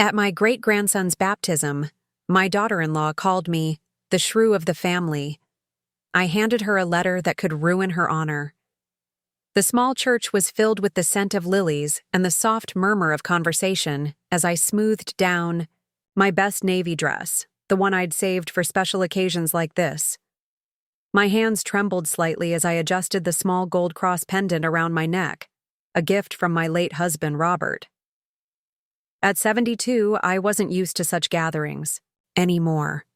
At my great-grandson's baptism, my daughter-in-law called me the Shrew of the family. I handed her a letter that could ruin her honor. The small church was filled with the scent of lilies and the soft murmur of conversation as I smoothed down my best navy dress, the one I'd saved for special occasions like this. My hands trembled slightly as I adjusted the small gold cross pendant around my neck, a gift from my late husband, Robert. At 72, I wasn't used to such gatherings anymore.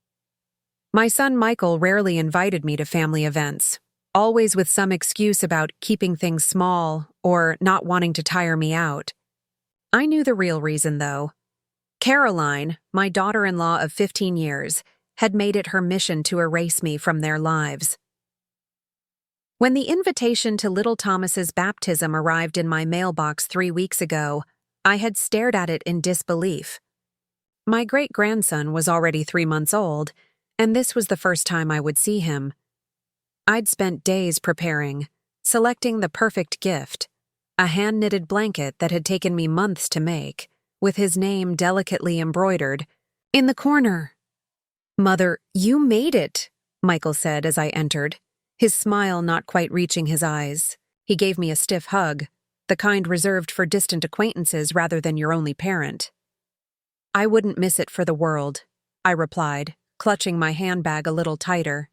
My son Michael rarely invited me to family events, always with some excuse about keeping things small or not wanting to tire me out. I knew the real reason, though. Caroline, my daughter-in-law of 15 years, had made it her mission to erase me from their lives. When the invitation to little Thomas's baptism arrived in my mailbox 3 weeks ago, I had stared at it in disbelief. My great-grandson was already 3 months old, and this was the first time I would see him. I'd spent days preparing, selecting the perfect gift, a hand-knitted blanket that had taken me months to make, with his name delicately embroidered. In the corner. "Mother, you made it," Michael said as I entered, his smile not quite reaching his eyes. He gave me a stiff hug, the kind reserved for distant acquaintances rather than your only parent. "I wouldn't miss it for the world," I replied, clutching my handbag a little tighter.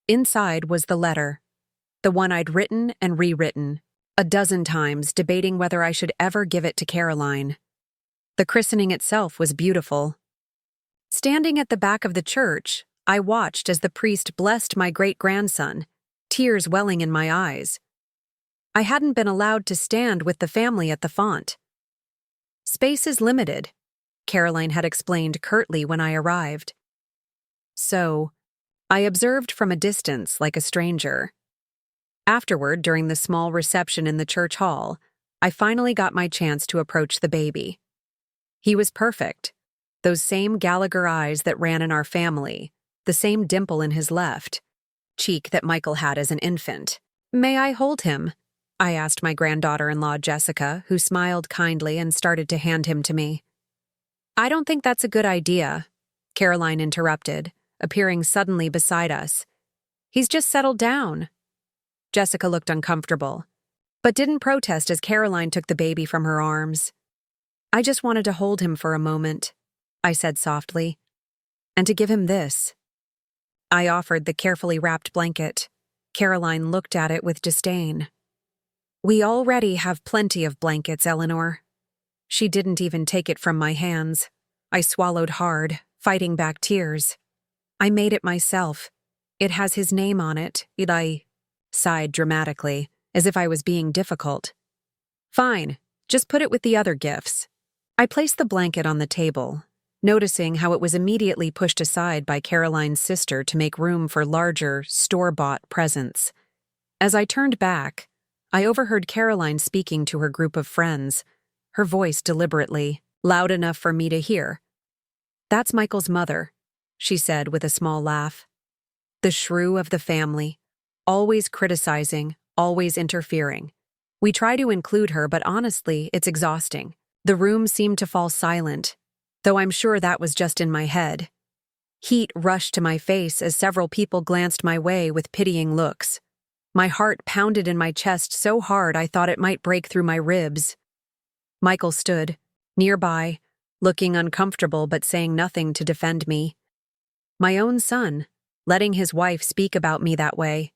Inside was the letter, the one I'd written and rewritten, a dozen times debating whether I should ever give it to Caroline. The christening itself was beautiful. Standing at the back of the church, I watched as the priest blessed my great-grandson, tears welling in my eyes. I hadn't been allowed to stand with the family at the font. "Space is limited," Caroline had explained curtly when I arrived. So, I observed from a distance like a stranger. Afterward, during the small reception in the church hall, I finally got my chance to approach the baby. He was perfect. Those same Gallagher eyes that ran in our family, the same dimple in his left cheek that Michael had as an infant. "May I hold him?" I asked my granddaughter-in-law Jessica, who smiled kindly and started to hand him to me. "I don't think that's a good idea," Caroline interrupted, appearing suddenly beside us. "He's just settled down." Jessica looked uncomfortable, but didn't protest as Caroline took the baby from her arms. "I just wanted to hold him for a moment," I said softly, "and to give him this." I offered the carefully wrapped blanket. Caroline looked at it with disdain. "We already have plenty of blankets, Eleanor." She didn't even take it from my hands. I swallowed hard, fighting back tears. "I made it myself. It has his name on it." I sighed dramatically, as if I was being difficult. "Fine, just put it with the other gifts." I placed the blanket on the table, noticing how it was immediately pushed aside by Caroline's sister to make room for larger, store-bought presents. As I turned back, I overheard Caroline speaking to her group of friends, her voice deliberately, loud enough for me to hear. "That's Michael's mother," she said with a small laugh. "The shrew of the family, always criticizing, always interfering. We try to include her, but honestly, it's exhausting." The room seemed to fall silent, though I'm sure that was just in my head. Heat rushed to my face as several people glanced my way with pitying looks. My heart pounded in my chest so hard I thought it might break through my ribs. Michael stood, nearby, looking uncomfortable but saying nothing to defend me. My own son, letting his wife speak about me that way.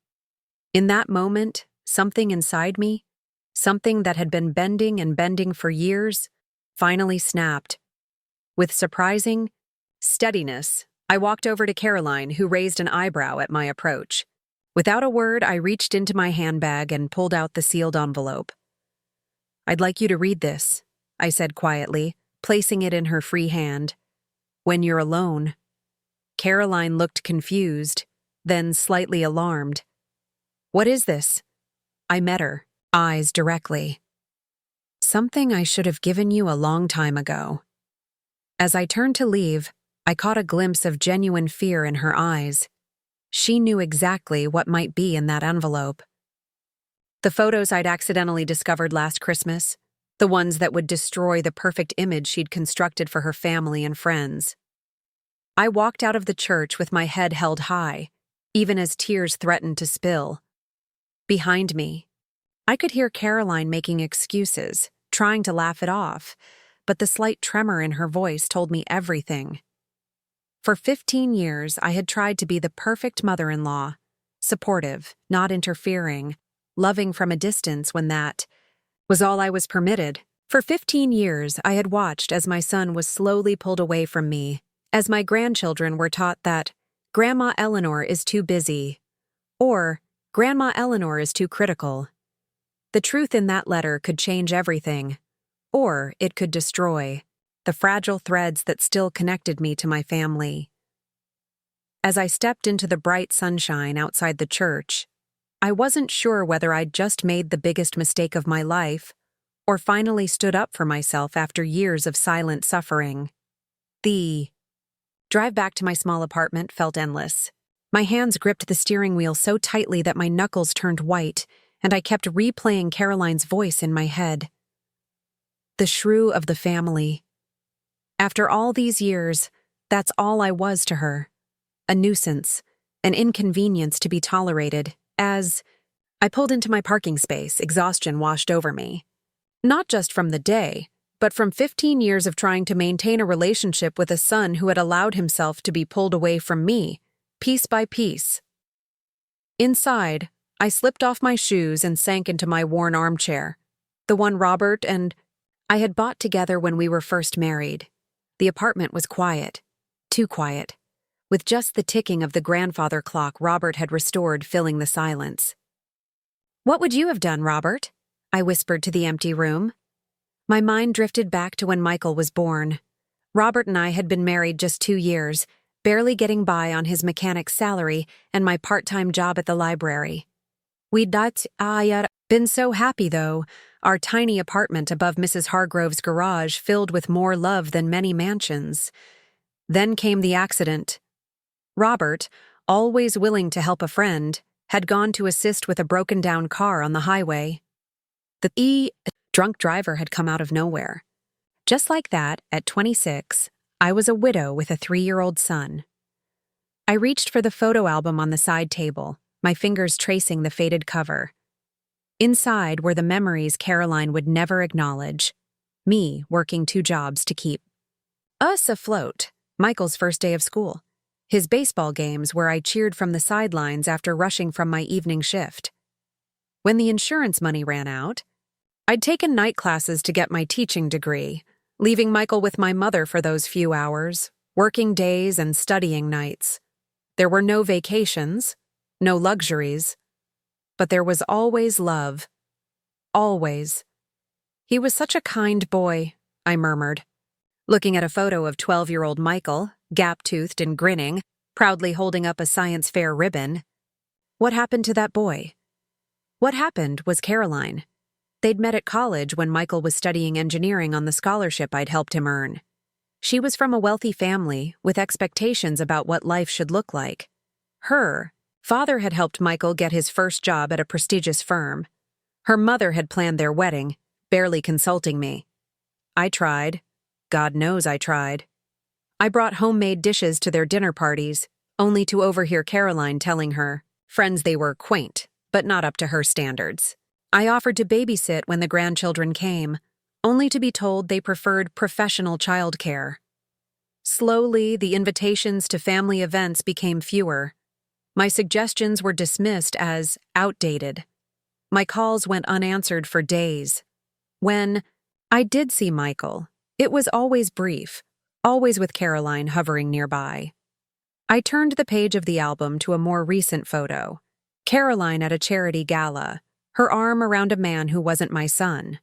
In that moment, something inside me, something that had been bending and bending for years, finally snapped. With surprising steadiness, I walked over to Caroline, who raised an eyebrow at my approach. Without a word, I reached into my handbag and pulled out the sealed envelope. "I'd like you to read this," I said quietly, placing it in her free hand. "When you're alone." Caroline looked confused, then slightly alarmed. "What is this?" I met her, eyes directly. "Something I should have given you a long time ago." As I turned to leave, I caught a glimpse of genuine fear in her eyes. She knew exactly what might be in that envelope. "The photos I'd accidentally discovered last Christmas. the ones that would destroy the perfect image she'd constructed for her family and friends. I walked out of the church with my head held high, even as tears threatened to spill. Behind me, I could hear Caroline making excuses, trying to laugh it off, but the slight tremor in her voice told me everything. For 15 years, I had tried to be the perfect mother-in-law, supportive, not interfering, loving from a distance when that was all I was permitted. For 15 years, I had watched as my son was slowly pulled away from me, as my grandchildren were taught that Grandma Eleanor is too busy, or Grandma Eleanor is too critical. The truth in that letter could change everything, or it could destroy the fragile threads that still connected me to my family. As I stepped into the bright sunshine outside the church, I wasn't sure whether I'd just made the biggest mistake of my life or finally stood up for myself after years of silent suffering. The drive back to my small apartment felt endless. My hands gripped the steering wheel so tightly that my knuckles turned white, and I kept replaying Caroline's voice in my head. The shrew of the family. After all these years, that's all I was to her. A nuisance, an inconvenience to be tolerated, as I pulled into my parking space, exhaustion washed over me. Not just from the day, but from 15 years of trying to maintain a relationship with a son who had allowed himself to be pulled away from me, piece by piece. Inside, I slipped off my shoes and sank into my worn armchair, the one Robert and I had bought together when we were first married. The apartment was quiet, too quiet, with just the ticking of the grandfather clock Robert had restored filling the silence. "What would you have done, Robert?" I whispered to the empty room. My mind drifted back to when Michael was born. Robert and I had been married just 2 years, barely getting by on his mechanic's salary and my part-time job at the library. We'd not been so happy, though, our tiny apartment above Mrs. Hargrove's garage filled with more love than many mansions. Then came the accident. Robert, always willing to help a friend, had gone to assist with a broken-down car on the highway. The drunk driver had come out of nowhere. Just like that, at 26, I was a widow with a 3-year-old son. I reached for the photo album on the side table, my fingers tracing the faded cover. Inside were the memories Caroline would never acknowledge. Me working 2 jobs to keep us afloat. Michael's first day of school. His baseball games where I cheered from the sidelines after rushing from my evening shift. When the insurance money ran out, I'd taken night classes to get my teaching degree, leaving Michael with my mother for those few hours, working days and studying nights. There were no vacations, no luxuries, but there was always love. Always. "He was such a kind boy," I murmured, looking at a photo of 12-year-old Michael, gap-toothed and grinning, proudly holding up a science fair ribbon. What happened to that boy? What happened was Caroline. They'd met at college when Michael was studying engineering on the scholarship I'd helped him earn. She was from a wealthy family with expectations about what life should look like. Her father had helped Michael get his first job at a prestigious firm. Her mother had planned their wedding, barely consulting me. I tried. God knows I tried. I brought homemade dishes to their dinner parties, only to overhear Caroline telling her friends they were quaint, but not up to her standards. I offered to babysit when the grandchildren came, only to be told they preferred professional childcare. Slowly, the invitations to family events became fewer. My suggestions were dismissed as outdated. My calls went unanswered for days. When I did see Michael, it was always brief, always with Caroline hovering nearby. I turned the page of the album to a more recent photo. Caroline at a charity gala, her arm around a man who wasn't my son.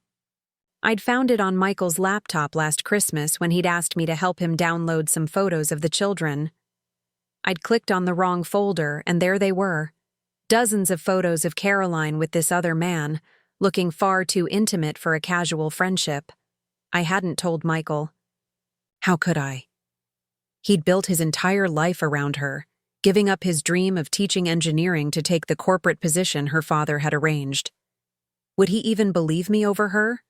I'd found it on Michael's laptop last Christmas when he'd asked me to help him download some photos of the children. I'd clicked on the wrong folder, and there they were. Dozens of photos of Caroline with this other man, looking far too intimate for a casual friendship. I hadn't told Michael. How could I? He'd built his entire life around her, giving up his dream of teaching engineering to take the corporate position her father had arranged. Would he even believe me over her?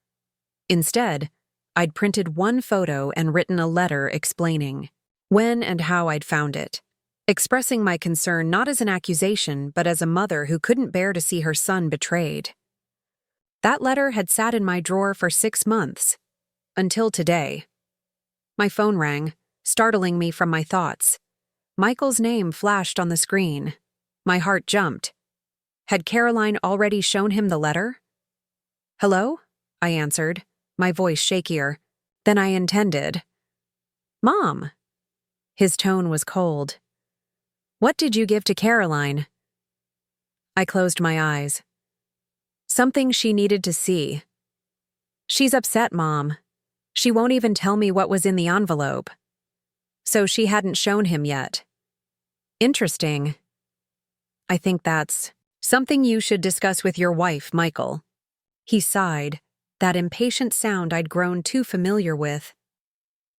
Instead, I'd printed one photo and written a letter explaining when and how I'd found it, expressing my concern not as an accusation but as a mother who couldn't bear to see her son betrayed. That letter had sat in my drawer for 6 months, until today. My phone rang, startling me from my thoughts. Michael's name flashed on the screen. My heart jumped. Had Caroline already shown him the letter? "Hello?" I answered, my voice shakier than I intended. "Mom." His tone was cold. "What did you give to Caroline?" I closed my eyes. Something she needed to see. "She's upset, Mom. She won't even tell me what was in the envelope." So she hadn't shown him yet. Interesting. "I think that's something you should discuss with your wife, Michael." He sighed, that impatient sound I'd grown too familiar with.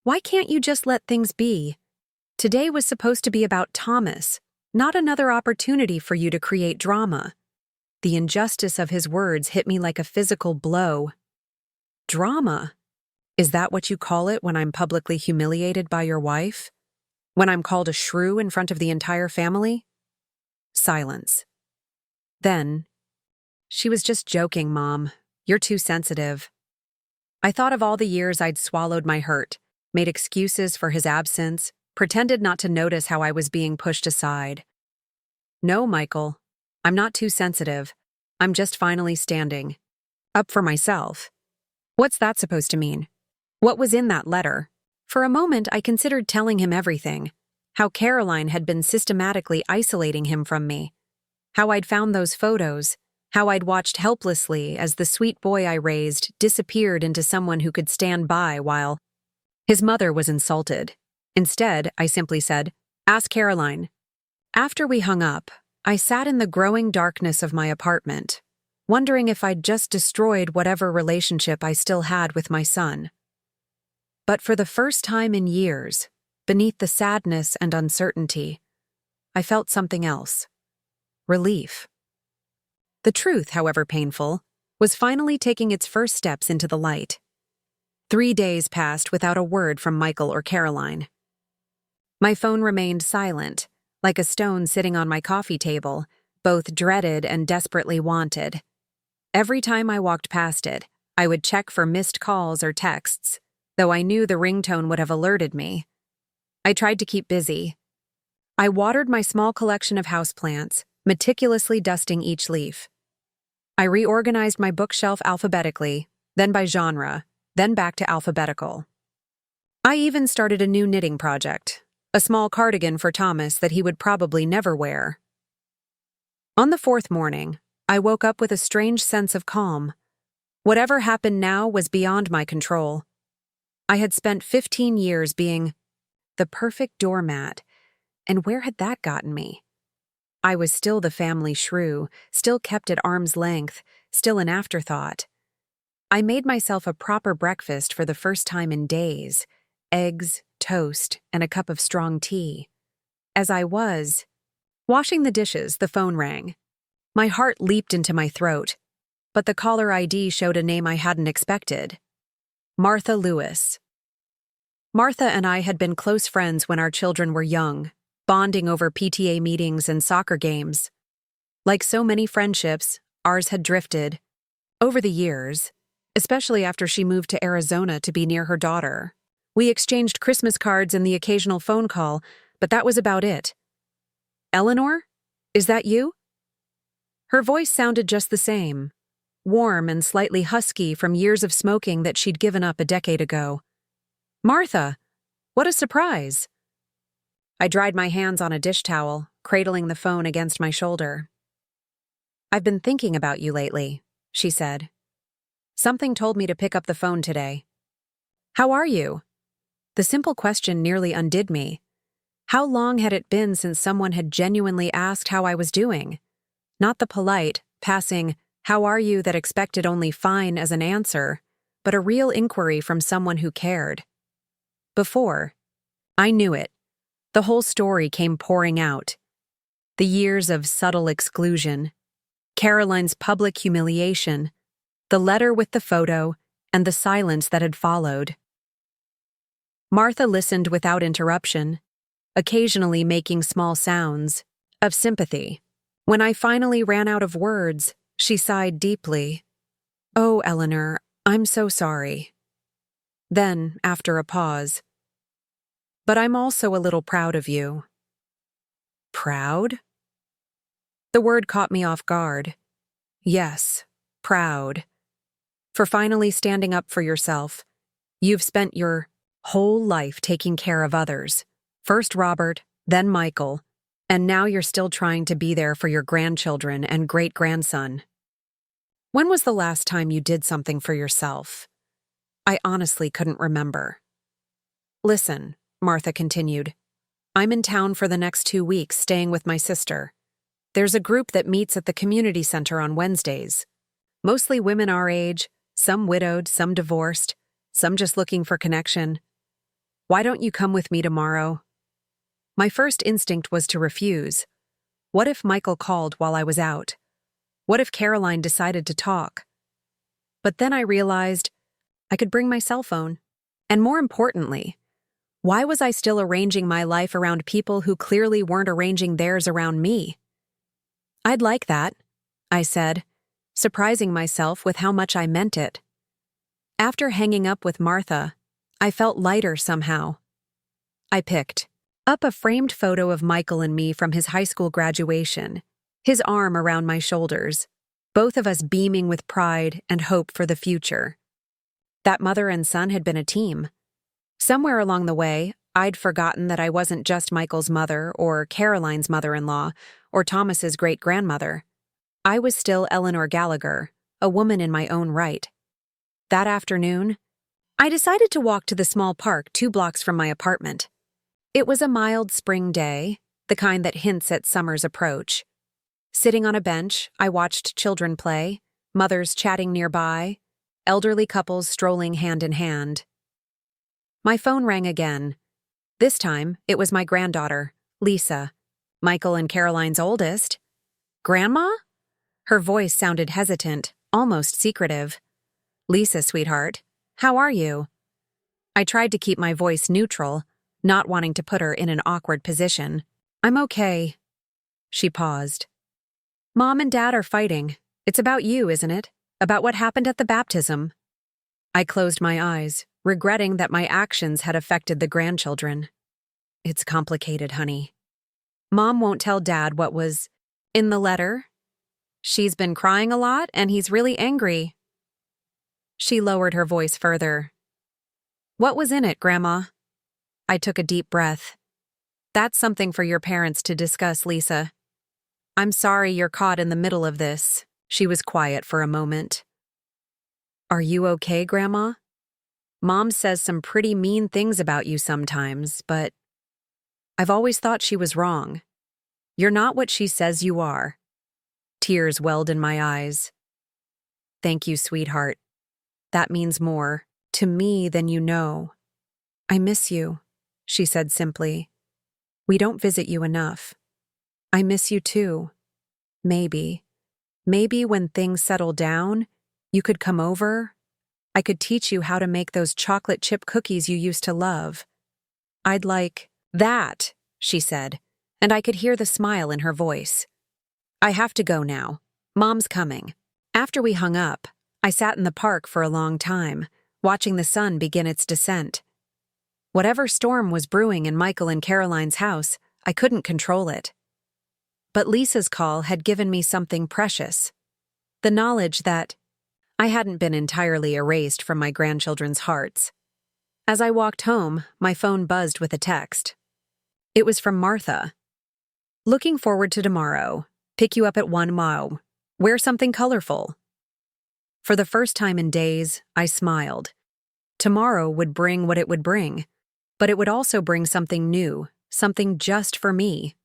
"Why can't you just let things be? Today was supposed to be about Thomas, not another opportunity for you to create drama." The injustice of his words hit me like a physical blow. Drama? Is that what you call it when I'm publicly humiliated by your wife? When I'm called a shrew in front of the entire family? Silence. Then, "She was just joking, Mom. You're too sensitive." I thought of all the years I'd swallowed my hurt, made excuses for his absence, pretended not to notice how I was being pushed aside. "No, Michael. I'm not too sensitive. I'm just finally standing up for myself." What's that supposed to mean? What was in that letter? For a moment, I considered telling him everything. How Caroline had been systematically isolating him from me. How I'd found those photos. How I'd watched helplessly as the sweet boy I raised disappeared into someone who could stand by while his mother was insulted. Instead, I simply said, "Ask Caroline." After we hung up, I sat in the growing darkness of my apartment, wondering if I'd just destroyed whatever relationship I still had with my son. But for the first time in years, beneath the sadness and uncertainty, I felt something else. Relief. The truth, however painful, was finally taking its first steps into the light. 3 days passed without a word from Michael or Caroline. My phone remained silent, like a stone sitting on my coffee table, both dreaded and desperately wanted. Every time I walked past it, I would check for missed calls or texts, though I knew the ringtone would have alerted me. I tried to keep busy. I watered my small collection of houseplants, meticulously dusting each leaf. I reorganized my bookshelf alphabetically, then by genre, then back to alphabetical. I even started a new knitting project, a small cardigan for Thomas that he would probably never wear. On the 4th morning, I woke up with a strange sense of calm. Whatever happened now was beyond my control. I had spent 15 years being the perfect doormat, and where had that gotten me? I was still the family shrew, still kept at arm's length, still an afterthought. I made myself a proper breakfast for the first time in days, eggs, toast, and a cup of strong tea. As I was washing the dishes, the phone rang. My heart leaped into my throat, but the caller ID showed a name I hadn't expected. Martha Lewis. Martha and I had been close friends when our children were young, bonding over PTA meetings and soccer games. Like so many friendships, ours had drifted. Over the years, especially after she moved to Arizona to be near her daughter. We exchanged Christmas cards and the occasional phone call, but that was about it. "Eleanor? Is that you?" Her voice sounded just the same, warm and slightly husky from years of smoking that she'd given up a decade ago. "Martha, what a surprise." I dried my hands on a dish towel, cradling the phone against my shoulder. "I've been thinking about you lately," she said. "Something told me to pick up the phone today." "How are you?" The simple question nearly undid me. How long had it been since someone had genuinely asked how I was doing? Not the polite, passing, "How are you?" that expected only "fine" as an answer, but a real inquiry from someone who cared. Before, I knew it. The whole story came pouring out. The years of subtle exclusion, Caroline's public humiliation, the letter with the photo, and the silence that had followed. Martha listened without interruption, occasionally making small sounds of sympathy. When I finally ran out of words, she sighed deeply. "Oh, Eleanor, I'm so sorry." Then, after a pause, "But I'm also a little proud of you." Proud? The word caught me off guard. Yes, proud. For finally standing up for yourself. You've spent your whole life taking care of others. First Robert, then Michael, and now you're still trying to be there for your grandchildren and great-grandson. When was the last time you did something for yourself? I honestly couldn't remember. Listen, Martha continued. I'm in town for the next 2 weeks staying with my sister. There's a group that meets at the community center on Wednesdays. Mostly women our age, some widowed, some divorced, some just looking for connection. Why don't you come with me tomorrow? My first instinct was to refuse. What if Michael called while I was out? What if Caroline decided to talk? But then I realized I could bring my cell phone. And more importantly, why was I still arranging my life around people who clearly weren't arranging theirs around me? I'd like that, I said, surprising myself with how much I meant it. After hanging up with Martha, I felt lighter somehow. I picked up a framed photo of Michael and me from his high school graduation, his arm around my shoulders, both of us beaming with pride and hope for the future. That mother and son had been a team. Somewhere along the way, I'd forgotten that I wasn't just Michael's mother or Caroline's mother-in-law or Thomas's great-grandmother. I was still Eleanor Gallagher, a woman in my own right. That afternoon, I decided to walk to the small park 2 blocks from my apartment. It was a mild spring day, the kind that hints at summer's approach. Sitting on a bench, I watched children play, mothers chatting nearby, elderly couples strolling hand in hand. My phone rang again. This time, it was my granddaughter, Lisa, Michael and Caroline's oldest. Grandma? Her voice sounded hesitant, almost secretive. Lisa, sweetheart, how are you? I tried to keep my voice neutral, not wanting to put her in an awkward position. I'm okay. She paused. Mom and Dad are fighting. It's about you, isn't it? About what happened at the baptism. I closed my eyes, regretting that my actions had affected the grandchildren. It's complicated, honey. Mom won't tell Dad what was in the letter. She's been crying a lot, and he's really angry. She lowered her voice further. What was in it, Grandma? I took a deep breath. That's something for your parents to discuss, Lisa. I'm sorry you're caught in the middle of this. She was quiet for a moment. Are you okay, Grandma? Mom says some pretty mean things about you sometimes, but I've always thought she was wrong. You're not what she says you are. Tears welled in my eyes. Thank you, sweetheart. That means more to me than you know. I miss you, she said simply. We don't visit you enough. I miss you too. Maybe when things settle down, you could come over. I could teach you how to make those chocolate chip cookies you used to love. I'd like that, she said, and I could hear the smile in her voice. I have to go now. Mom's coming. After we hung up, I sat in the park for a long time, watching the sun begin its descent. Whatever storm was brewing in Michael and Caroline's house, I couldn't control it. But Lisa's call had given me something precious. The knowledge that I hadn't been entirely erased from my grandchildren's hearts. As I walked home, my phone buzzed with a text. It was from Martha. Looking forward to tomorrow. Pick you up at 1 mile. Wear something colorful. For the first time in days, I smiled. Tomorrow would bring what it would bring, but it would also bring something new, something just for me.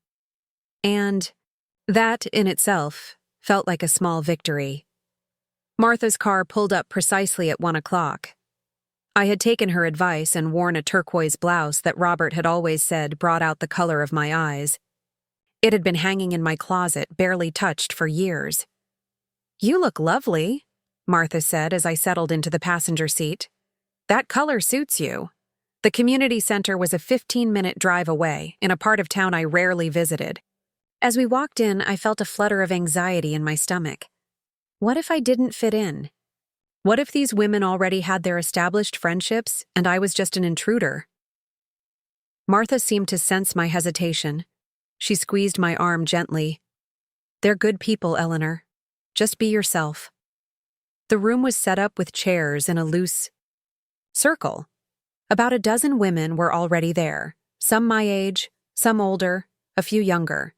And that, in itself, felt like a small victory. Martha's car pulled up precisely at 1 o'clock. I had taken her advice and worn a turquoise blouse that Robert had always said brought out the color of my eyes. It had been hanging in my closet, barely touched for years. You look lovely, Martha said as I settled into the passenger seat. That color suits you. The community center was a 15-minute drive away, in a part of town I rarely visited. As we walked in, I felt a flutter of anxiety in my stomach. What if I didn't fit in? What if these women already had their established friendships and I was just an intruder? Martha seemed to sense my hesitation. She squeezed my arm gently. They're good people, Eleanor. Just be yourself. The room was set up with chairs in a loose circle. About a dozen women were already there, some my age, some older, a few younger.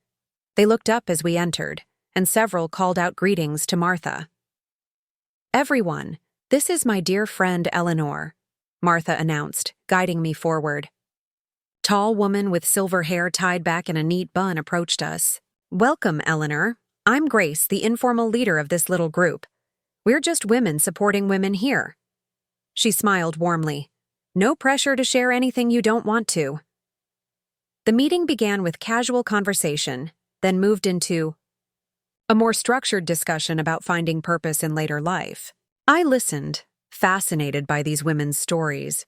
They looked up as we entered, and several called out greetings to Martha. Everyone, this is my dear friend Eleanor, Martha announced, guiding me forward. Tall woman with silver hair tied back in a neat bun approached us. Welcome, Eleanor. I'm Grace, the informal leader of this little group. We're just women supporting women here. She smiled warmly. No pressure to share anything you don't want to. The meeting began with casual conversation, then moved into a more structured discussion about finding purpose in later life. I listened, fascinated by these women's stories.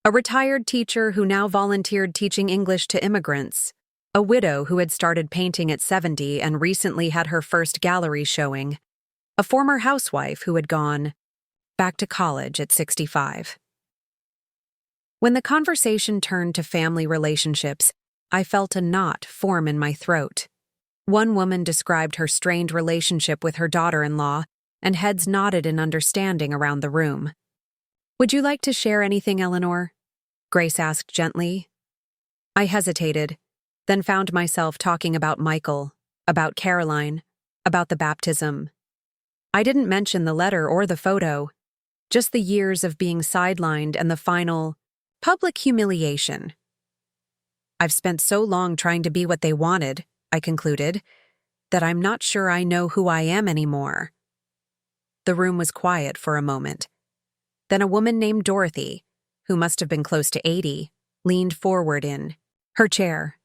A retired teacher who now volunteered teaching English to immigrants. A widow who had started painting at 70 and recently had her first gallery showing. A former housewife who had gone back to college at 65. When the conversation turned to family relationships, I felt a knot form in my throat. One woman described her strained relationship with her daughter-in-law, and heads nodded in understanding around the room. Would you like to share anything, Eleanor? Grace asked gently. I hesitated, then found myself talking about Michael, about Caroline, about the baptism. I didn't mention the letter or the photo, just the years of being sidelined and the final public humiliation. I've spent so long trying to be what they wanted, I concluded, that I'm not sure I know who I am anymore. The room was quiet for a moment. Then a woman named Dorothy, who must have been close to 80, leaned forward in her chair.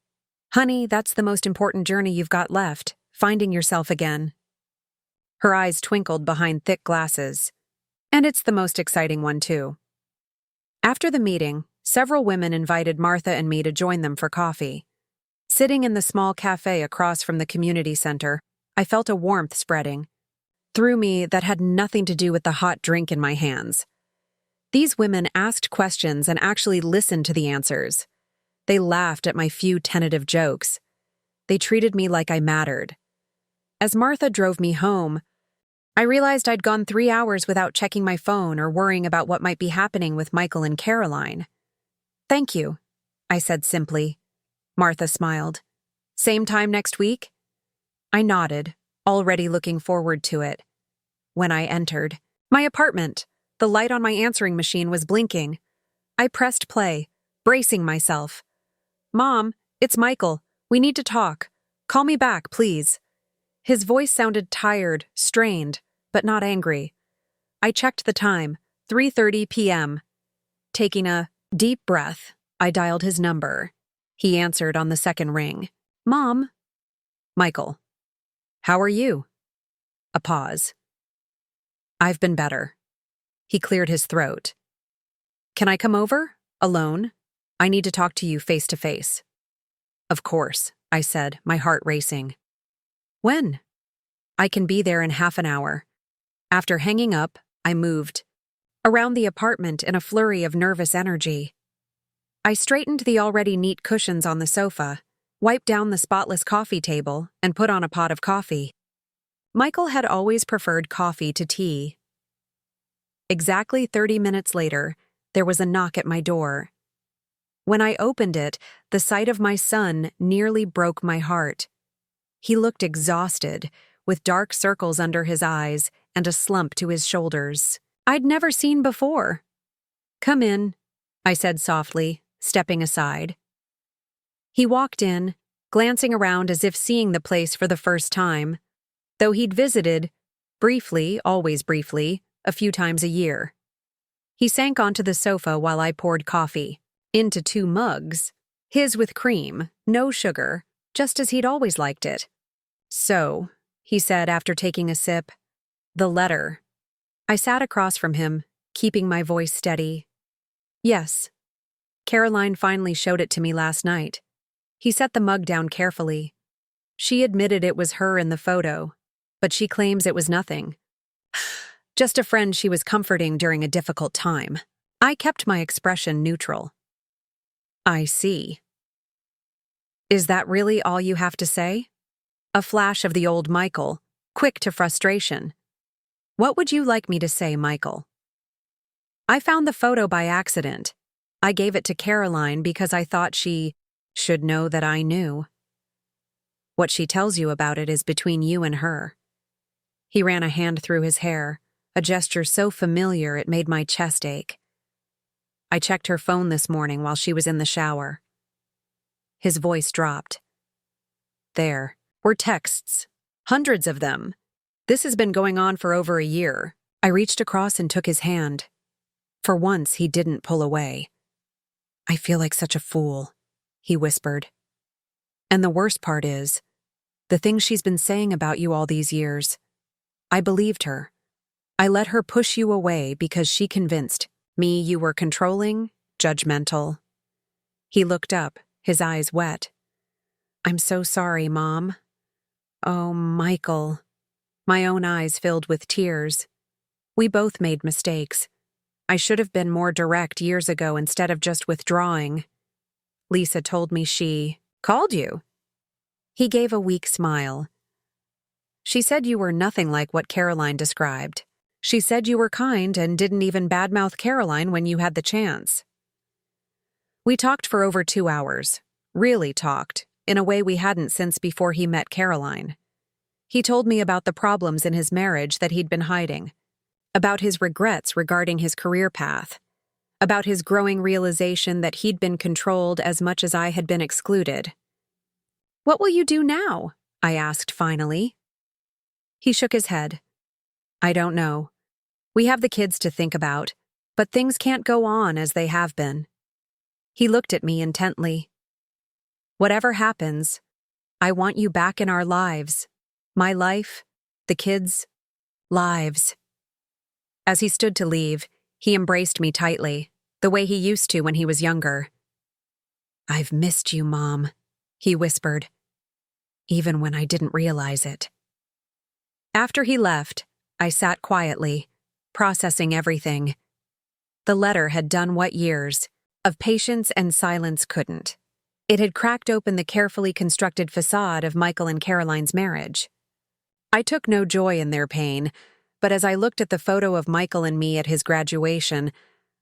Honey, that's the most important journey you've got left, finding yourself again. Her eyes twinkled behind thick glasses. And it's the most exciting one, too. After the meeting, several women invited Martha and me to join them for coffee. Sitting in the small cafe across from the community center, I felt a warmth spreading through me that had nothing to do with the hot drink in my hands. These women asked questions and actually listened to the answers. They laughed at my few tentative jokes. They treated me like I mattered. As Martha drove me home, I realized I'd gone 3 hours without checking my phone or worrying about what might be happening with Michael and Caroline. Thank you, I said simply. Martha smiled. Same time next week? I nodded, already looking forward to it. When I entered my apartment, the light on my answering machine was blinking. I pressed play, bracing myself. Mom, it's Michael. We need to talk. Call me back, please. His voice sounded tired, strained, but not angry. I checked the time, 3:30 p.m. Taking a deep breath, I dialed his number. He answered on the second ring. Mom. Michael. How are you? A pause. I've been better. He cleared his throat. Can I come over? Alone? I need to talk to you face to face. Of course, I said, my heart racing. When? I can be there in half an hour. After hanging up, I moved around the apartment in a flurry of nervous energy. I straightened the already neat cushions on the sofa, wiped down the spotless coffee table, and put on a pot of coffee. Michael had always preferred coffee to tea. Exactly 30 minutes later, there was a knock at my door. When I opened it, the sight of my son nearly broke my heart. He looked exhausted, with dark circles under his eyes and a slump to his shoulders. I'd never seen before. Come in, I said softly, stepping aside. He walked in, glancing around as if seeing the place for the first time, though he'd visited, briefly, always briefly, a few times a year. He sank onto the sofa while I poured coffee, into 2 mugs, his with cream, no sugar, just as he'd always liked it. So, he said after taking a sip, the letter. I sat across from him, keeping my voice steady. Yes. Caroline finally showed it to me last night. He set the mug down carefully. She admitted it was her in the photo, but she claims it was nothing. Just a friend she was comforting during a difficult time. I kept my expression neutral. I see. Is that really all you have to say? A flash of the old Michael, quick to frustration. What would you like me to say, Michael? I found the photo by accident. I gave it to Caroline because I thought she should know that I knew. What she tells you about it is between you and her. He ran a hand through his hair, a gesture so familiar it made my chest ache. I checked her phone this morning while she was in the shower. His voice dropped. There were texts, hundreds of them. This has been going on for over a year. I reached across and took his hand. For once, he didn't pull away. I feel like such a fool, he whispered. And the worst part is, the things she's been saying about you all these years. I believed her. I let her push you away because she convinced me you were controlling, judgmental. He looked up, his eyes wet. I'm so sorry, Mom. Oh, Michael. My own eyes filled with tears. We both made mistakes. I should have been more direct years ago instead of just withdrawing. Lisa told me she called you. He gave a weak smile. She said you were nothing like what Caroline described. She said you were kind and didn't even badmouth Caroline when you had the chance. We talked for over 2 hours. Really talked, in a way we hadn't since before he met Caroline. He told me about the problems in his marriage that he'd been hiding, about his regrets regarding his career path, about his growing realization that he'd been controlled as much as I had been excluded. What will you do now? I asked finally. He shook his head. I don't know. We have the kids to think about, but things can't go on as they have been. He looked at me intently. Whatever happens, I want you back in our lives. My life, the kids' lives. As he stood to leave, he embraced me tightly, the way he used to when he was younger. I've missed you, Mom, he whispered, even when I didn't realize it. After he left, I sat quietly, processing everything. The letter had done what years of patience and silence couldn't. It had cracked open the carefully constructed facade of Michael and Caroline's marriage. I took no joy in their pain, but as I looked at the photo of Michael and me at his graduation,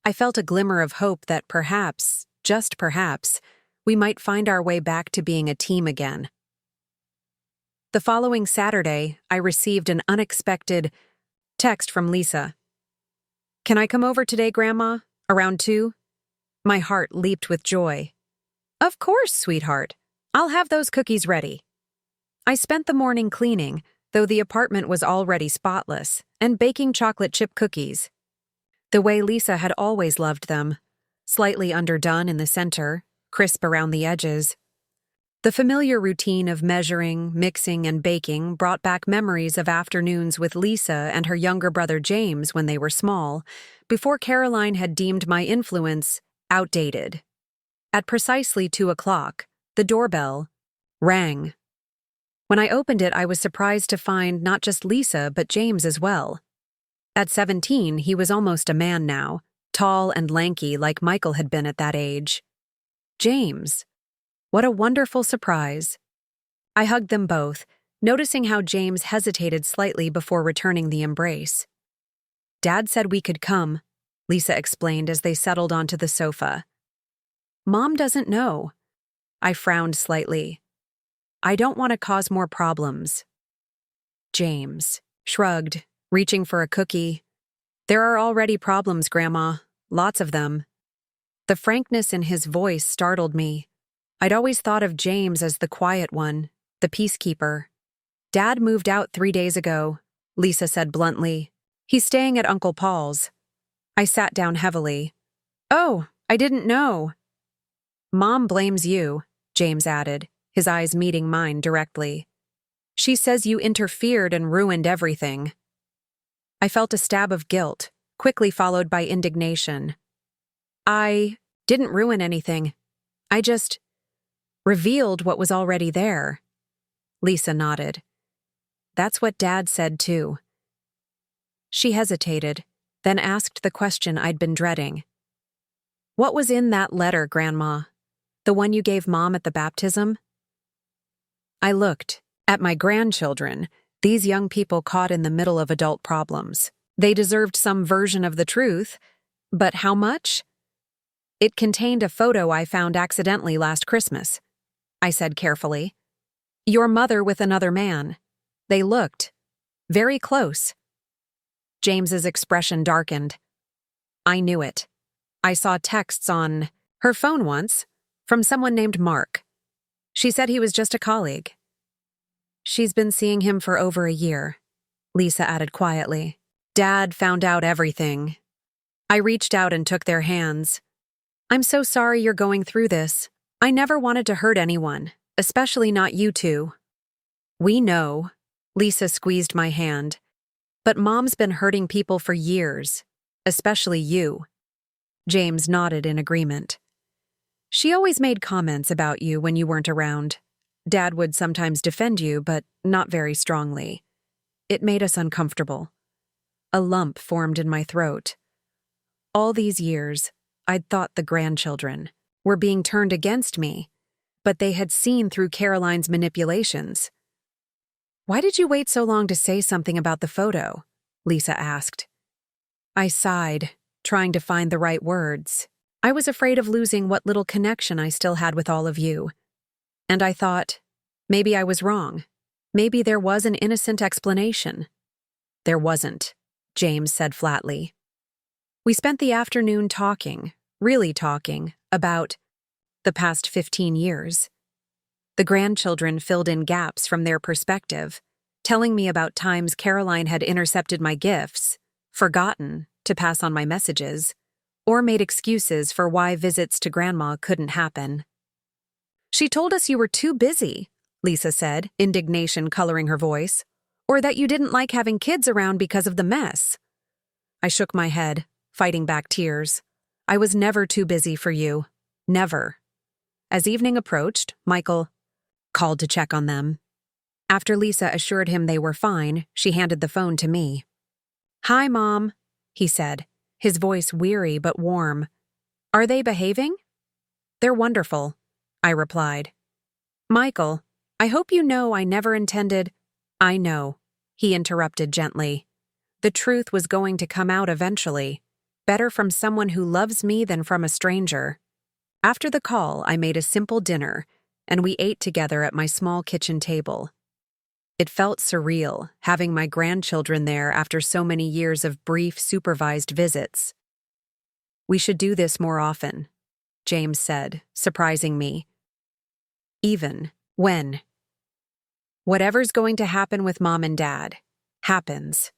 I felt a glimmer of hope that perhaps, just perhaps, we might find our way back to being a team again. The following Saturday, I received an unexpected text from Lisa. Can I come over today, Grandma? Around 2? My heart leaped with joy. Of course, sweetheart. I'll have those cookies ready. I spent the morning cleaning, though the apartment was already spotless, and baking chocolate chip cookies. The way Lisa had always loved them, slightly underdone in the center, crisp around the edges. The familiar routine of measuring, mixing, and baking brought back memories of afternoons with Lisa and her younger brother James when they were small, before Caroline had deemed my influence outdated. At precisely 2 o'clock, the doorbell rang. When I opened it, I was surprised to find not just Lisa, but James as well. At 17, he was almost a man now, tall and lanky like Michael had been at that age. James. What a wonderful surprise. I hugged them both, noticing how James hesitated slightly before returning the embrace. Dad said we could come, Lisa explained as they settled onto the sofa. Mom doesn't know. I frowned slightly. I don't want to cause more problems. James shrugged, reaching for a cookie. There are already problems, Grandma. Lots of them. The frankness in his voice startled me. I'd always thought of James as the quiet one, the peacekeeper. Dad moved out 3 days ago, Lisa said bluntly. He's staying at Uncle Paul's. I sat down heavily. Oh, I didn't know. Mom blames you, James added, his eyes meeting mine directly. She says you interfered and ruined everything. I felt a stab of guilt, quickly followed by indignation. I didn't ruin anything. I just revealed what was already there. Lisa nodded. That's what Dad said too. She hesitated, then asked the question I'd been dreading. What was in that letter, Grandma? The one you gave Mom at the baptism? I looked at my grandchildren, these young people caught in the middle of adult problems. They deserved some version of the truth, but how much? It contained a photo I found accidentally last Christmas, I said carefully. Your mother with another man. They looked very close. James's expression darkened. I knew it. I saw texts on her phone once from someone named Mark. She said he was just a colleague. She's been seeing him for over a year, Lisa added quietly. Dad found out everything. I reached out and took their hands. I'm so sorry you're going through this. I never wanted to hurt anyone, especially not you two. We know. Lisa squeezed my hand. But Mom's been hurting people for years, especially you. James nodded in agreement. She always made comments about you when you weren't around. Dad would sometimes defend you, but not very strongly. It made us uncomfortable. A lump formed in my throat. All these years, I'd thought the grandchildren were being turned against me, but they had seen through Caroline's manipulations. Why did you wait so long to say something about the photo? Lisa asked. I sighed, trying to find the right words. I was afraid of losing what little connection I still had with all of you. And I thought, maybe I was wrong. Maybe there was an innocent explanation. There wasn't, James said flatly. We spent the afternoon talking, really talking, about the past 15 years. The grandchildren filled in gaps from their perspective, telling me about times Caroline had intercepted my gifts, forgotten to pass on my messages, or made excuses for why visits to Grandma couldn't happen. She told us you were too busy, Lisa said, indignation coloring her voice, or that you didn't like having kids around because of the mess. I shook my head, fighting back tears. I was never too busy for you. Never. As evening approached, Michael called to check on them. After Lisa assured him they were fine, she handed the phone to me. Hi, Mom, he said, his voice weary but warm. Are they behaving? They're wonderful, I replied. Michael, I hope you know I never intended— I know, he interrupted gently. The truth was going to come out eventually. Better from someone who loves me than from a stranger. After the call, I made a simple dinner, and we ate together at my small kitchen table. It felt surreal, having my grandchildren there after so many years of brief, supervised visits. We should do this more often, James said, surprising me. Even when whatever's going to happen with Mom and Dad happens.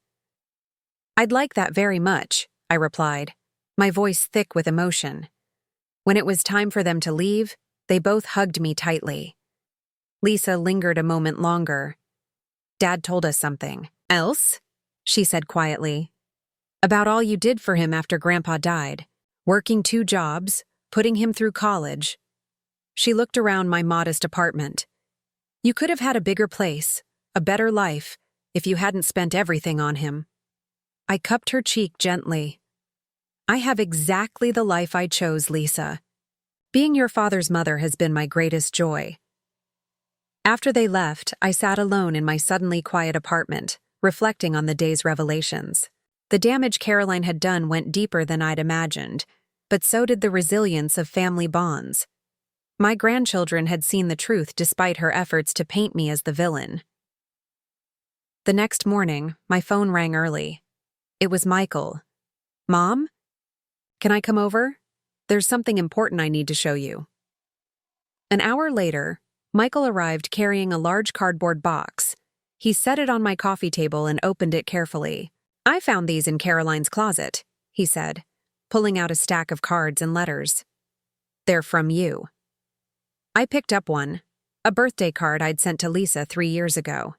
I'd like that very much, I replied, my voice thick with emotion. When it was time for them to leave, they both hugged me tightly. Lisa lingered a moment longer. Dad told us something else, she said quietly. About all you did for him after Grandpa died, working 2 jobs, putting him through college. She looked around my modest apartment. You could have had a bigger place, a better life, if you hadn't spent everything on him. I cupped her cheek gently. I have exactly the life I chose, Lisa. Being your father's mother has been my greatest joy. After they left, I sat alone in my suddenly quiet apartment, reflecting on the day's revelations. The damage Caroline had done went deeper than I'd imagined, but so did the resilience of family bonds. My grandchildren had seen the truth despite her efforts to paint me as the villain. The next morning, my phone rang early. It was Michael. Mom? Can I come over? There's something important I need to show you. An hour later, Michael arrived carrying a large cardboard box. He set it on my coffee table and opened it carefully. I found these in Caroline's closet, he said, pulling out a stack of cards and letters. They're from you. I picked up one, a birthday card I'd sent to Lisa 3 years ago.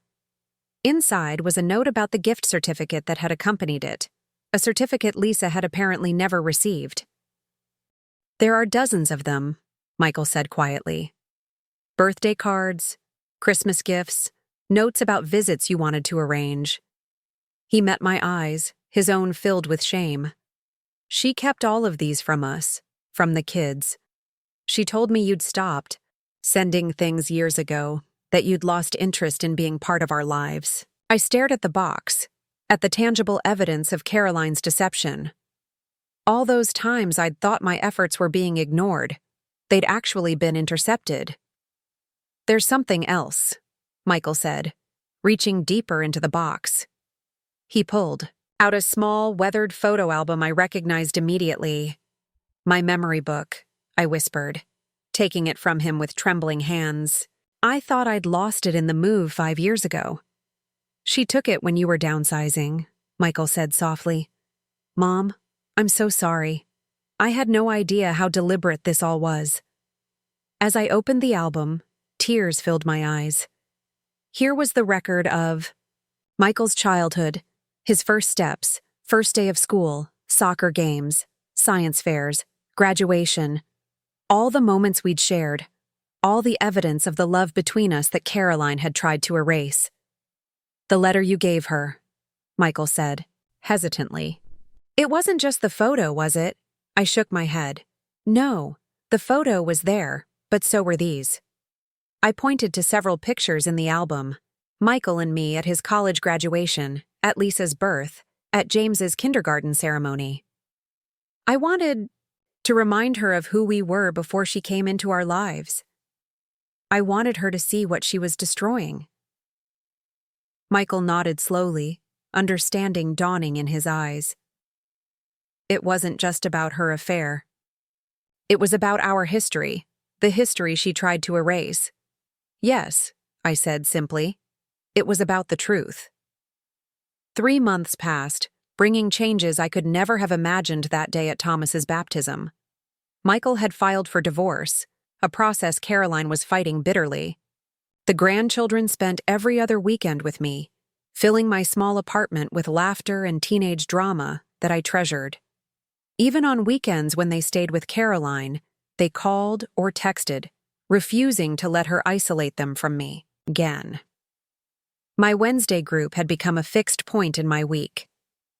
Inside was a note about the gift certificate that had accompanied it, a certificate Lisa had apparently never received. "There are dozens of them," Michael said quietly. "Birthday cards, Christmas gifts, notes about visits you wanted to arrange." He met my eyes, his own filled with shame. "She kept all of these from us, from the kids. She told me you'd stopped sending things years ago, that you'd lost interest in being part of our lives." I stared at the box, at the tangible evidence of Caroline's deception. All those times I'd thought my efforts were being ignored, they'd actually been intercepted. "There's something else," Michael said, reaching deeper into the box. He pulled out a small, weathered photo album I recognized immediately. "My memory book," I whispered, taking it from him with trembling hands. "I thought I'd lost it in the move 5 years ago." "She took it when you were downsizing," Michael said softly. "Mom, I'm so sorry. I had no idea how deliberate this all was." As I opened the album, tears filled my eyes. Here was the record of Michael's childhood, his first steps, first day of school, soccer games, science fairs, graduation, all the moments we'd shared, all the evidence of the love between us that Caroline had tried to erase. "The letter you gave her," Michael said, hesitantly. "It wasn't just the photo, was it?" I shook my head. "No, the photo was there, but so were these." I pointed to several pictures in the album. Michael and me at his college graduation, at Lisa's birth, at James's kindergarten ceremony. I wanted to remind her of who we were before she came into our lives. I wanted her to see what she was destroying. Michael nodded slowly, understanding dawning in his eyes. "It wasn't just about her affair. It was about our history, the history she tried to erase." "Yes," I said simply. "It was about the truth." 3 months passed, bringing changes I could never have imagined that day at Thomas's baptism. Michael had filed for divorce, a process Caroline was fighting bitterly. The grandchildren spent every other weekend with me, filling my small apartment with laughter and teenage drama that I treasured. Even on weekends when they stayed with Caroline, they called or texted, refusing to let her isolate them from me again. My Wednesday group had become a fixed point in my week.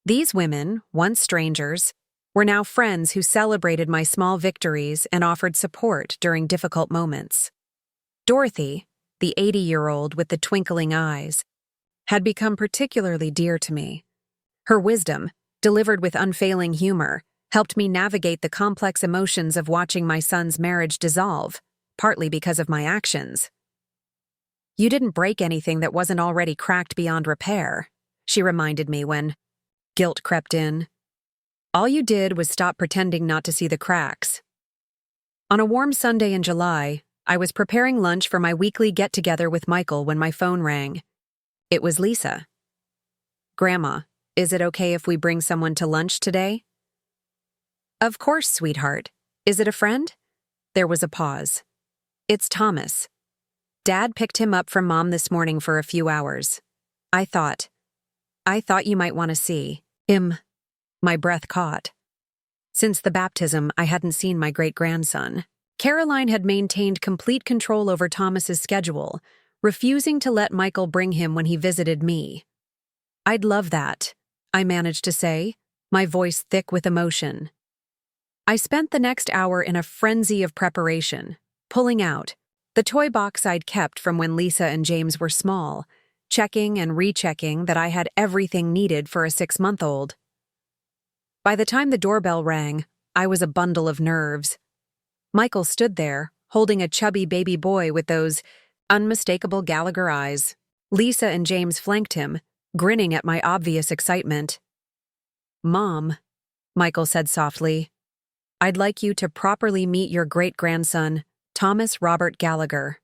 These women, once strangers, were now friends who celebrated my small victories and offered support during difficult moments. Dorothy, the 80-year-old with the twinkling eyes, had become particularly dear to me. Her wisdom, delivered with unfailing humor, helped me navigate the complex emotions of watching my son's marriage dissolve, partly because of my actions. "You didn't break anything that wasn't already cracked beyond repair," she reminded me when guilt crept in. "All you did was stop pretending not to see the cracks." On a warm Sunday in July, I was preparing lunch for my weekly get-together with Michael when my phone rang. It was Lisa. "Grandma, is it okay if we bring someone to lunch today?" "Of course, sweetheart. Is it a friend?" There was a pause. "It's Thomas. Dad picked him up from Mom this morning for a few hours. I thought you might want to see him." My breath caught. Since the baptism, I hadn't seen my great-grandson. Caroline had maintained complete control over Thomas's schedule, refusing to let Michael bring him when he visited me. "I'd love that," I managed to say, my voice thick with emotion. I spent the next hour in a frenzy of preparation, pulling out the toy box I'd kept from when Lisa and James were small, checking and rechecking that I had everything needed for a 6-month-old. By the time the doorbell rang, I was a bundle of nerves. Michael stood there, holding a chubby baby boy with those unmistakable Gallagher eyes. Lisa and James flanked him, grinning at my obvious excitement. "Mom," Michael said softly, "I'd like you to properly meet your great-grandson, Thomas Robert Gallagher."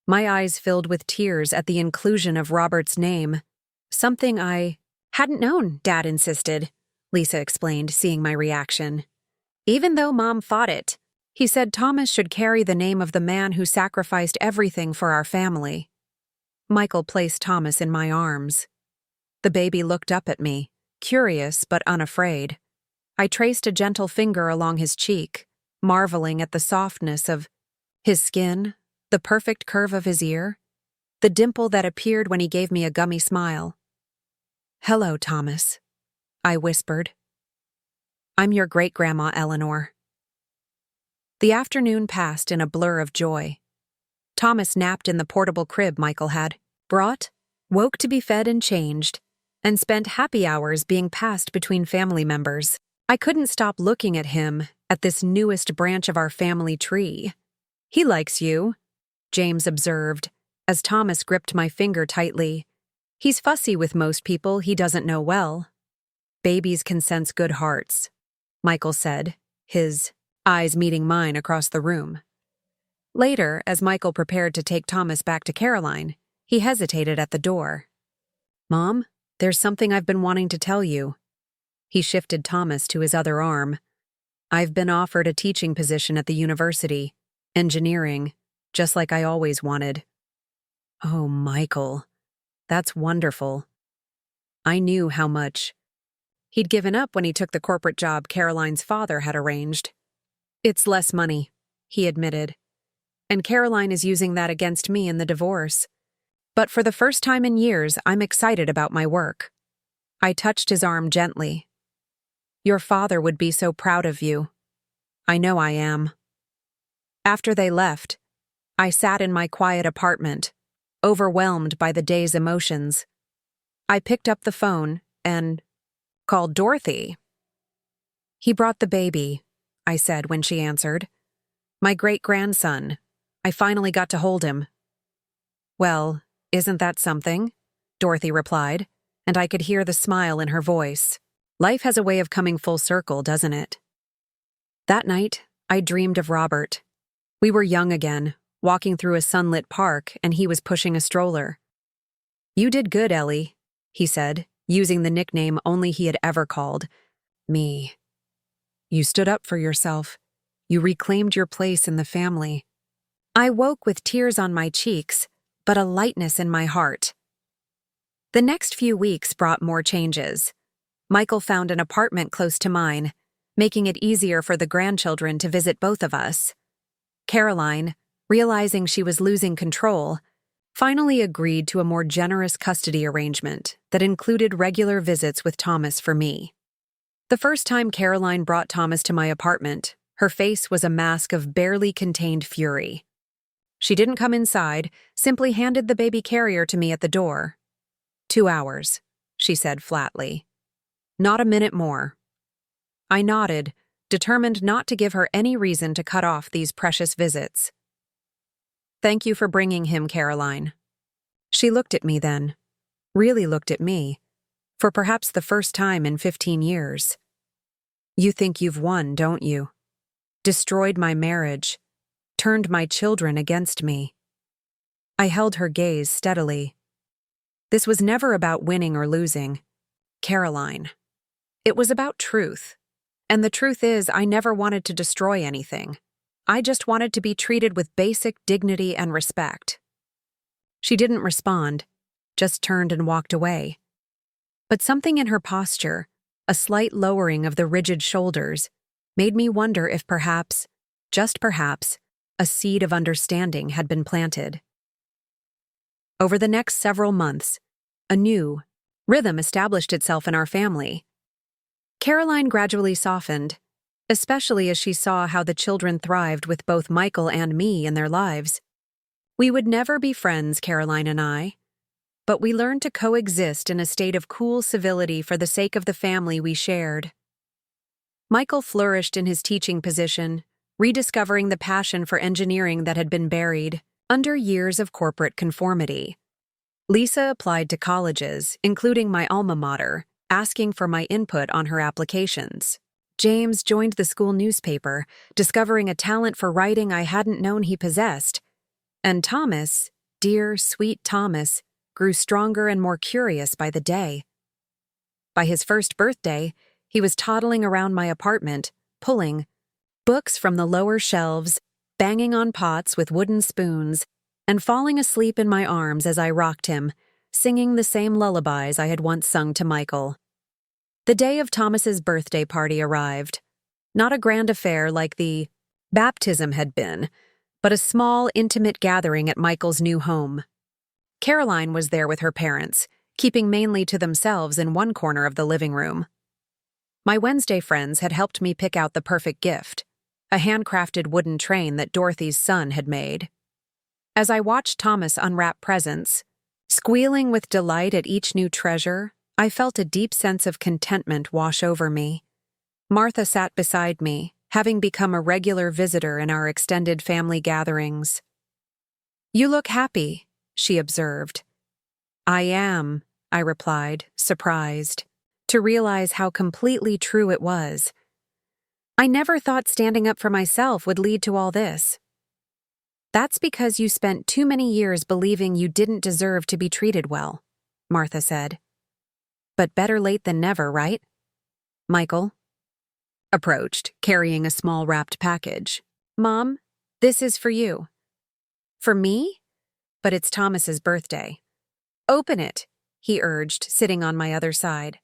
My eyes filled with tears at the inclusion of Robert's name. "Something I hadn't known," Dad insisted, Lisa explained, seeing my reaction. "Even though Mom fought it, he said Thomas should carry the name of the man who sacrificed everything for our family." Michael placed Thomas in my arms. The baby looked up at me, curious but unafraid. I traced a gentle finger along his cheek, marveling at the softness of his skin, the perfect curve of his ear, the dimple that appeared when he gave me a gummy smile. "Hello, Thomas," I whispered. "I'm your great-grandma, Eleanor." The afternoon passed in a blur of joy. Thomas napped in the portable crib Michael had brought, woke to be fed and changed, and spent happy hours being passed between family members. I couldn't stop looking at him, at this newest branch of our family tree. "He likes you," James observed, as Thomas gripped my finger tightly. "He's fussy with most people he doesn't know well." "Babies can sense good hearts," Michael said, his eyes meeting mine across the room. Later, as Michael prepared to take Thomas back to Caroline, he hesitated at the door. "Mom, there's something I've been wanting to tell you." He shifted Thomas to his other arm. "I've been offered a teaching position at the university, engineering, just like I always wanted." "Oh, Michael, that's wonderful." I knew how much he'd given up when he took the corporate job Caroline's father had arranged. "It's less money," he admitted, "and Caroline is using that against me in the divorce. But for the first time in years, I'm excited about my work." I touched his arm gently. "Your father would be so proud of you." "I know I am." After they left, I sat in my quiet apartment, overwhelmed by the day's emotions. I picked up the phone and called Dorothy. "He brought the baby," I said when she answered. "My great-grandson. I finally got to hold him." "Well, isn't that something?" Dorothy replied, and I could hear the smile in her voice. Life has a way of coming full circle, doesn't it? That night, I dreamed of Robert. We were young again, walking through a sunlit park, and he was pushing a stroller. "You did good, Ellie," he said, using the nickname only he had ever called me. "You stood up for yourself. You reclaimed your place in the family." I woke with tears on my cheeks, but a lightness in my heart. The next few weeks brought more changes. Michael found an apartment close to mine, making it easier for the grandchildren to visit both of us. Caroline, realizing she was losing control, finally agreed to a more generous custody arrangement that included regular visits with Thomas for me. The first time Caroline brought Thomas to my apartment, her face was a mask of barely contained fury. She didn't come inside, simply handed the baby carrier to me at the door. 2 hours, she said flatly. Not a minute more. I nodded, determined not to give her any reason to cut off these precious visits. "Thank you for bringing him, Caroline." She looked at me then, really looked at me, for perhaps the first time in 15 years. "You think you've won, don't you? Destroyed my marriage, turned my children against me." I held her gaze steadily. This was never about winning or losing, Caroline. It was about truth. And the truth is, I never wanted to destroy anything. I just wanted to be treated with basic dignity and respect. She didn't respond, just turned and walked away. But something in her posture, a slight lowering of the rigid shoulders, made me wonder if perhaps, just perhaps, a seed of understanding had been planted. Over the next several months, a new rhythm established itself in our family. Caroline gradually softened, especially as she saw how the children thrived with both Michael and me in their lives. We would never be friends, Caroline and I, but we learned to coexist in a state of cool civility for the sake of the family we shared. Michael flourished in his teaching position, rediscovering the passion for engineering that had been buried under years of corporate conformity. Lisa applied to colleges, including my alma mater, asking for my input on her applications. James joined the school newspaper, discovering a talent for writing I hadn't known he possessed. And Thomas, dear, sweet Thomas, grew stronger and more curious by the day. By his first birthday, he was toddling around my apartment, pulling books from the lower shelves, banging on pots with wooden spoons, and falling asleep in my arms as I rocked him, singing the same lullabies I had once sung to Michael. The day of Thomas's birthday party arrived. Not a grand affair like the baptism had been, but a small, intimate gathering at Michael's new home. Caroline was there with her parents, keeping mainly to themselves in one corner of the living room. My Wednesday friends had helped me pick out the perfect gift, a handcrafted wooden train that Dorothy's son had made. As I watched Thomas unwrap presents, squealing with delight at each new treasure, I felt a deep sense of contentment wash over me. Martha sat beside me, having become a regular visitor in our extended family gatherings. "You look happy," she observed. "I am," I replied, surprised, to realize how completely true it was. "I never thought standing up for myself would lead to all this." "That's because you spent too many years believing you didn't deserve to be treated well," Martha said. "But better late than never, right?" Michael approached, carrying a small wrapped package. "Mom, this is for you." "For me? But it's Thomas's birthday." "Open it," he urged, sitting on my other side.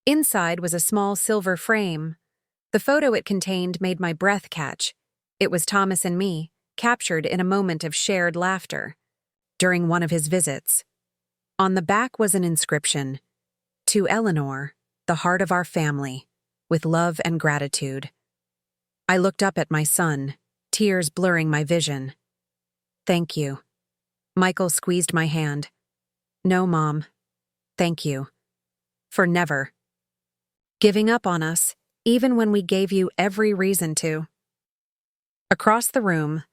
Inside was a small silver frame. The photo it contained made my breath catch. It was Thomas and me, captured in a moment of shared laughter, during one of his visits. On the back was an inscription, "To Eleanor, the heart of our family, with love and gratitude." I looked up at my son, tears blurring my vision. "Thank you." Michael squeezed my hand. "No, Mom. Thank you. For never giving up on us, even when we gave you every reason to." Across the room,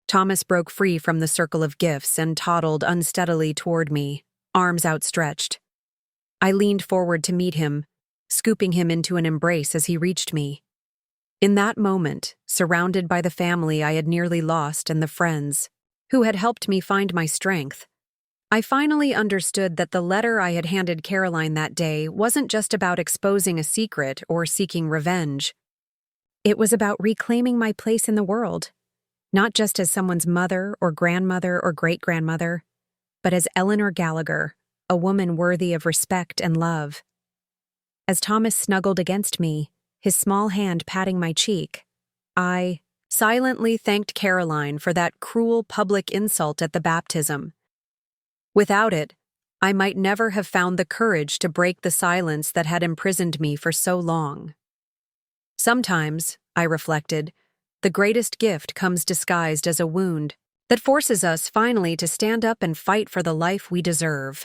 Thomas broke free from the circle of gifts and toddled unsteadily toward me, arms outstretched. I leaned forward to meet him, scooping him into an embrace as he reached me. In that moment, surrounded by the family I had nearly lost and the friends who had helped me find my strength, I finally understood that the letter I had handed Caroline that day wasn't just about exposing a secret or seeking revenge. It was about reclaiming my place in the world, not just as someone's mother or grandmother or great-grandmother, but as Eleanor Gallagher, a woman worthy of respect and love. As Thomas snuggled against me, his small hand patting my cheek, I silently thanked Caroline for that cruel public insult at the baptism. Without it, I might never have found the courage to break the silence that had imprisoned me for so long. Sometimes, I reflected, the greatest gift comes disguised as a wound that forces us finally to stand up and fight for the life we deserve.